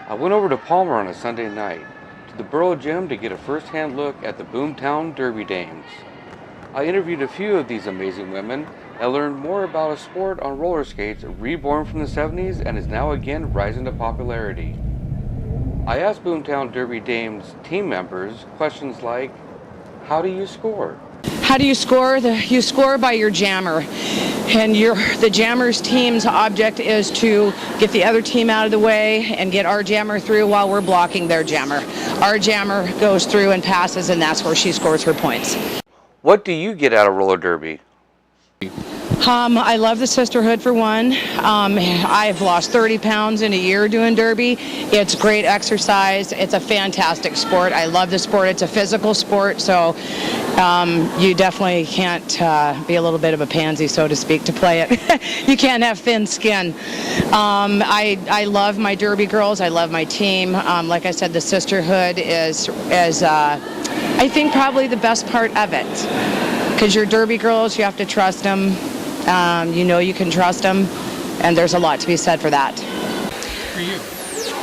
I went over to Palmer on a Sunday night to the Borough Gym to get a first-hand look at the Boomtown Derby Dames. I interviewed a few of these amazing women and learned more about a sport on roller skates reborn from the 70s and is now again rising to popularity. I asked Boomtown Derby Dames team members questions like, how do you score? How do you score? You score by your jammer. And the jammer's team's object is to get the other team out of the way and get our jammer through while we're blocking their jammer. Our jammer goes through and passes, and that's where she scores her points. What do you get out of roller derby? I love the sisterhood for one. I've lost 30 pounds in a year doing derby. It's great exercise. It's a fantastic sport. I love the sport. It's a physical sport, so you definitely can't be a little bit of a pansy, so to speak, to play it. You can't have thin skin. I love my derby girls. I love my team. Like I said, the sisterhood is I think probably the best part of it. Because your derby girls, you have to trust them. You know you can trust them, and there's a lot to be said for that. For you?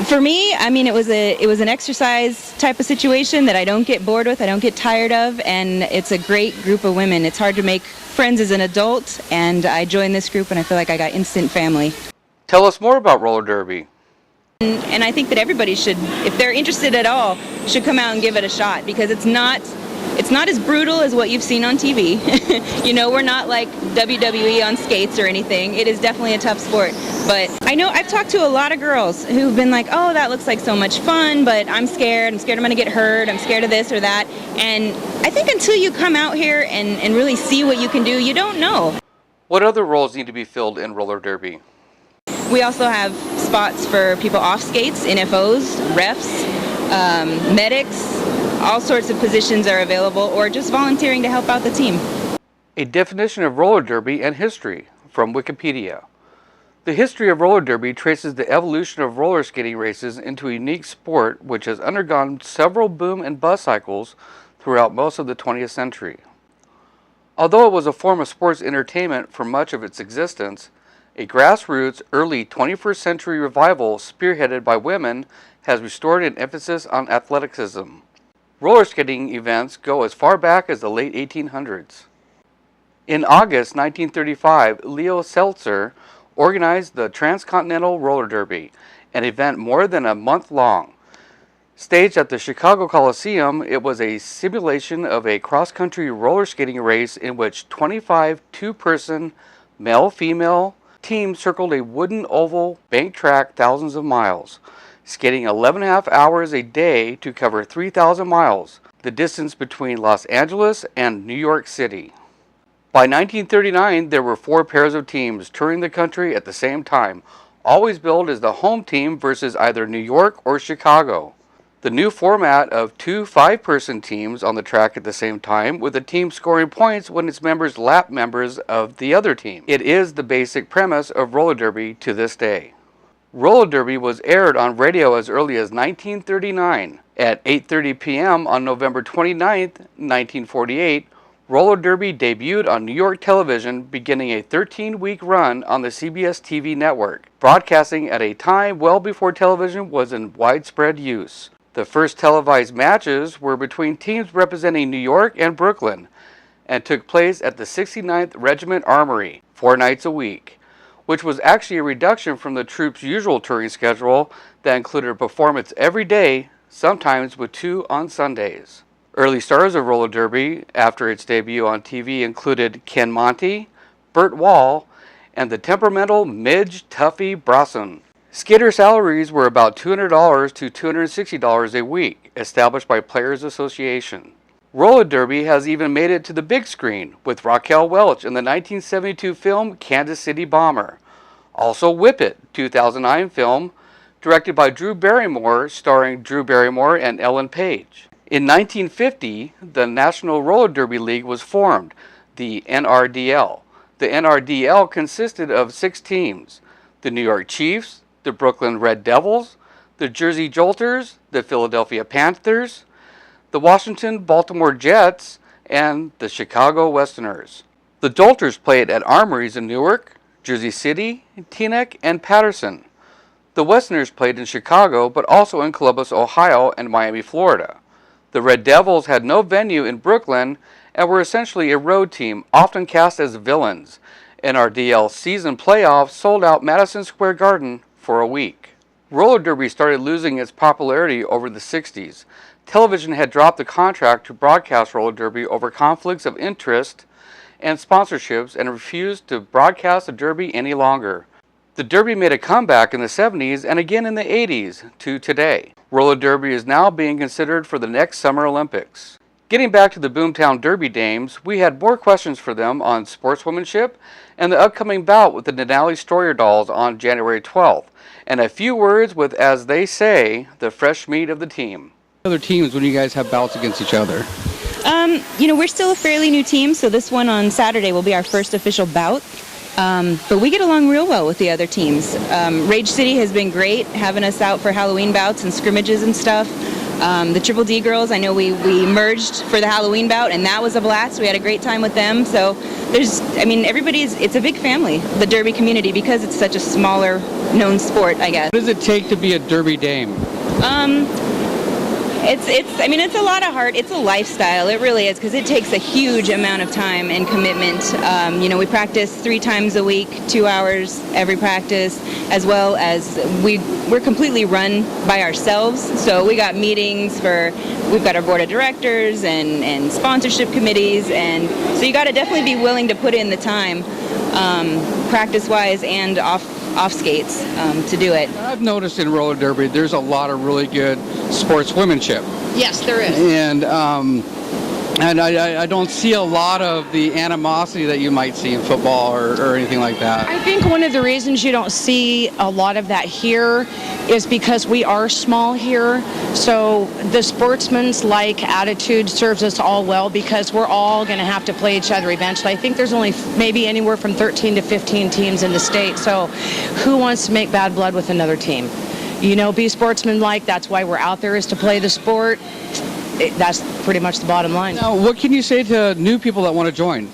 For me, I mean, it was an exercise type of situation that I don't get bored with, I don't get tired of, and it's a great group of women. It's hard to make friends as an adult, and I joined this group, and I feel like I got instant family. Tell us more about roller derby. And I think that everybody should, if they're interested at all, should come out and give it a shot, because it's not as brutal as what you've seen on TV. You know, we're not like WWE on skates or anything. It is definitely a tough sport. But I know I've talked to a lot of girls who've been like, oh, that looks like so much fun, but I'm scared I'm going to get hurt. I'm scared of this or that. And I think until you come out here and really see what you can do, you don't know. What other roles need to be filled in roller derby? We also have spots for people off skates, NFOs, refs, medics. All sorts of positions are available, or just volunteering to help out the team. A definition of roller derby and history from Wikipedia. The history of roller derby traces the evolution of roller skating races into a unique sport which has undergone several boom and bust cycles throughout most of the 20th century. Although it was a form of sports entertainment for much of its existence, a grassroots early 21st century revival spearheaded by women has restored an emphasis on athleticism. Roller skating events go as far back as the late 1800s. In August 1935, Leo Seltzer organized the Transcontinental Roller Derby, an event more than a month long. Staged at the Chicago Coliseum, it was a simulation of a cross-country roller skating race in which 25 two-person, male-female teams circled a wooden oval bank track thousands of miles, skating 11.5 hours a day to cover 3,000 miles, the distance between Los Angeles and New York City. By 1939, there were 4 pairs of teams touring the country at the same time, always billed as the home team versus either New York or Chicago. The new format of 2 5-person teams on the track at the same time, with a team scoring points when its members lap members of the other team. It is the basic premise of roller derby to this day. Roller derby was aired on radio as early as 1939. At 8:30 p.m. on November 29, 1948, roller derby debuted on New York television, beginning a 13-week run on the CBS TV network, broadcasting at a time well before television was in widespread use. The first televised matches were between teams representing New York and Brooklyn, and took place at the 69th Regiment Armory, 4 nights a week, which was actually a reduction from the troop's usual touring schedule that included a performance every day, sometimes with 2 on Sundays. Early stars of roller derby after its debut on TV included Ken Monty, Burt Wall, and the temperamental Midge Tuffy Brosnan. Skater salaries were about $200 to $260 a week, established by Players Association. Roller derby has even made it to the big screen with Raquel Welch in the 1972 film Kansas City Bomber. Also Whip It, 2009 film, directed by Drew Barrymore, starring Drew Barrymore and Ellen Page. In 1950, the National Roller Derby League was formed, the NRDL. The NRDL consisted of 6 teams: the New York Chiefs, the Brooklyn Red Devils, the Jersey Jolters, the Philadelphia Panthers, the Washington Baltimore Jets, and the Chicago Westerners. The Jolters played at armories in Newark, Jersey City, Teaneck, and Patterson. The Westerners played in Chicago, but also in Columbus, Ohio, and Miami, Florida. The Red Devils had no venue in Brooklyn and were essentially a road team, often cast as villains. NRDL season playoffs sold out Madison Square Garden for a week. Roller derby started losing its popularity over the 60s. Television had dropped the contract to broadcast roller derby over conflicts of interest and sponsorships and refused to broadcast the derby any longer. The derby made a comeback in the 70s and again in the 80s to today. Roller derby is now being considered for the next Summer Olympics. Getting back to the Boomtown Derby Dames, we had more questions for them on sportswomanship and the upcoming bout with the Denali Stroyer dolls on January 12th, and a few words with, as they say, the fresh meat of the team. Other teams when you guys have bouts against each other? We're still a fairly new team, so this one on Saturday will be our first official bout. But we get along real well with the other teams. Rage City has been great, having us out for Halloween bouts and scrimmages and stuff. The Triple D girls, I know we merged for the Halloween bout, and that was a blast. We had a great time with them. So it's a big family, the derby community, because it's such a smaller known sport, I guess. What does it take to be a derby dame? It's a lot of heart. It's a lifestyle. It really is, because it takes a huge amount of time and commitment. We practice 3 times a week, 2 hours every practice, as well as we're completely run by ourselves. So we got meetings we've got our board of directors and sponsorship committees, and so you got to definitely be willing to put in the time, practice-wise and off skates, to do it. I've noticed in roller derby there's a lot of really good sportswomanship. Yes, there is. And I don't see a lot of the animosity that you might see in football or anything like that. I think one of the reasons you don't see a lot of that here is because we are small here. So the sportsman's-like attitude serves us all well, because we're all going to have to play each other eventually. I think there's only maybe anywhere from 13 to 15 teams in the state. So who wants to make bad blood with another team? Be sportsmanlike. That's why we're out there, is to play the sport. That's pretty much the bottom line. Now, what can you say to new people that want to join?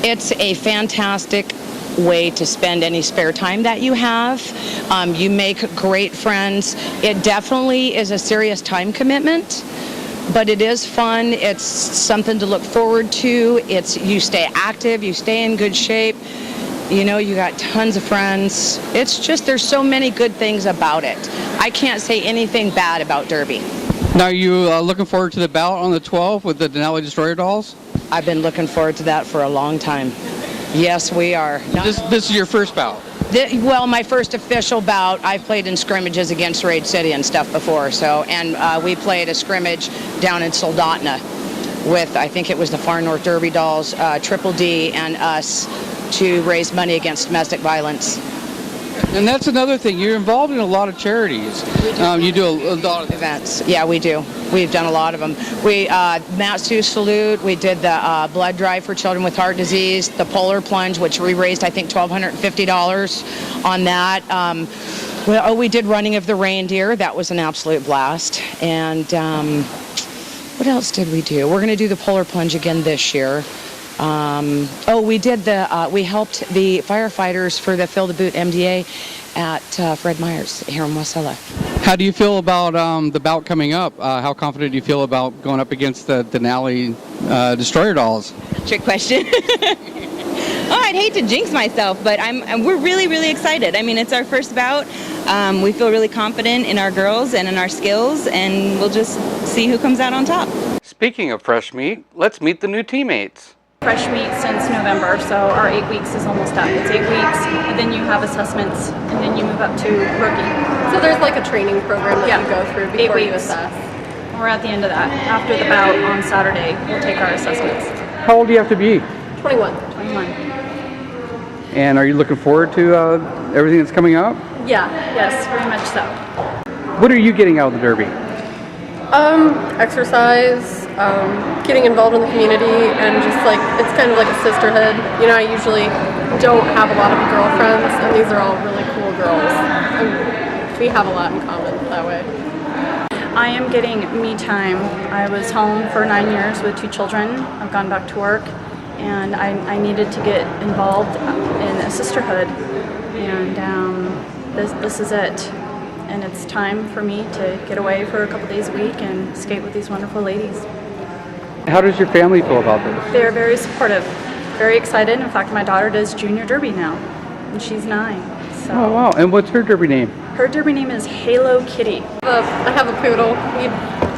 It's a fantastic way to spend any spare time that you have. You make great friends. It definitely is a serious time commitment, but it is fun. It's something to look forward to. You stay active, you stay in good shape. You got tons of friends. It's just, there's so many good things about it. I can't say anything bad about Derby. Now, are you looking forward to the bout on the 12th with the Denali Destroyer dolls? I've been looking forward to that for a long time. Yes, we are. This is your first bout? My first official bout. I've played in scrimmages against Rage City and stuff before. And we played a scrimmage down in Soldotna with, I think it was the Far North Derby dolls, Triple D, and us, to raise money against domestic violence. And that's another thing. You're involved in a lot of charities. You do a lot of events. Yeah, we do. We've done a lot of them. We Matsu Salute. We did the blood drive for children with heart disease, the polar plunge, which we raised, I think, $1,250 on that. We did running of the reindeer. That was an absolute blast. And what else did we do? We're going to do the polar plunge again this year. We did we helped the firefighters for the Fill the Boot MDA at Fred Meyer's here in Wasilla. How do you feel about the bout coming up? How confident do you feel about going up against the Denali Destroyer dolls? Trick question. I'd hate to jinx myself, but we're really, really excited. It's our first bout. We feel really confident in our girls and in our skills, and we'll just see who comes out on top. Speaking of fresh meat, let's meet the new teammates. Fresh meat since November, so our 8 weeks is almost up. It's 8 weeks, and then you have assessments, and then you move up to rookie. So there's like a training program that you go through before you assess. We're at the end of that. After the bout on Saturday, we'll take our assessments. How old do you have to be? 21. 21. And are you looking forward to everything that's coming up? Yeah, yes, very much so. What are you getting out of the Derby? Exercise, getting involved in the community, and just like, it's kind of like a sisterhood. I usually don't have a lot of girlfriends, and these are all really cool girls. And we have a lot in common that way. I am getting me time. I was home for 9 years with 2 children. I've gone back to work, and I needed to get involved in a sisterhood, and this is it. And it's time for me to get away for a couple days a week and skate with these wonderful ladies. How does your family feel about this? They're very supportive, very excited. In fact, my daughter does junior derby now, and she's 9. So Oh, wow. And what's her derby name? her derby name is Halo Kitty. I have a poodle. He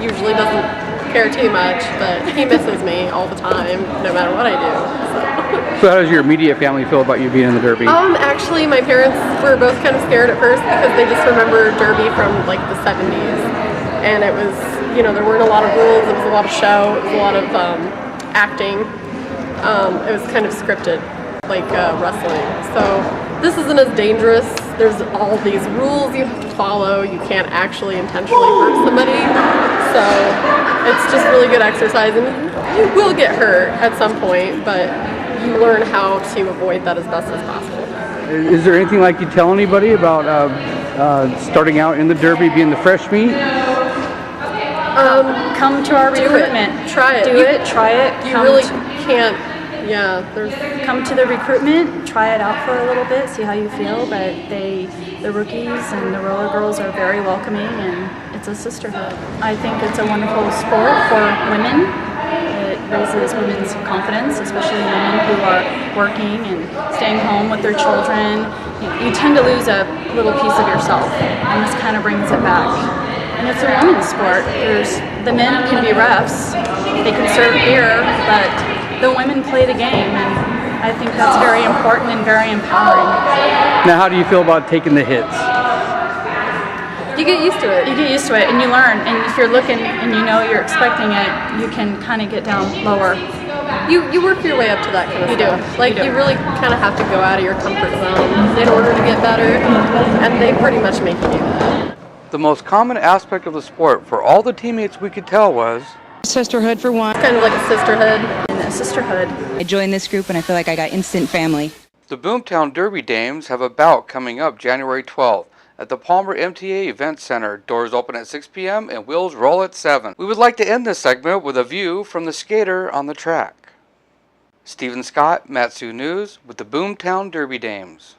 usually doesn't care too much, but he misses me all the time, no matter what I do. So how does your immediate family feel about you being in the derby? Actually, my parents were both kind of scared at first because they just remember derby from like the 70s, and it was, there weren't a lot of rules. It was a lot of show. It was a lot of acting. It was kind of scripted, like wrestling. So this isn't as dangerous. There's all these rules you have to follow. You can't actually intentionally hurt somebody. So it's just really good exercise, and you will get hurt at some point, but you learn how to avoid that as best as possible. Is there anything like you tell anybody about starting out in the derby, being the fresh meat? Come to our recruitment. Try it. Try it. You really can't. Yeah, Come to the recruitment, try it out for a little bit, see how you feel, but the rookies and the roller girls are very welcoming, and it's a sisterhood. I think it's a wonderful sport for women. It raises women's confidence, especially women who are working and staying home with their children. You tend to lose a little piece of yourself, and this kind of brings it back. And it's a women's sport. The men can be refs, they can serve beer, but the women play the game, and I think that's very important and very empowering. Now, how do you feel about taking the hits? You get used to it. You get used to it, and you learn. And if you're looking and you're expecting it, you can kind of get down lower. You work your way up to that kind of You do. stuff. Like, You do. you really kind of have to go out of your comfort zone in order to get better, and they pretty much make you do that. The most common aspect of the sport for all the teammates we could tell was Sisterhood for one. It's kind of like a sisterhood. And a sisterhood. I joined this group and I feel like I got instant family. the Boomtown Derby Dames have a bout coming up January 12th at the Palmer MTA Event Center. Doors open at 6 p.m. and wheels roll at 7. We would like to end this segment with a view from the skater on the track. Stephen Scott, Matsu News, with the Boomtown Derby Dames.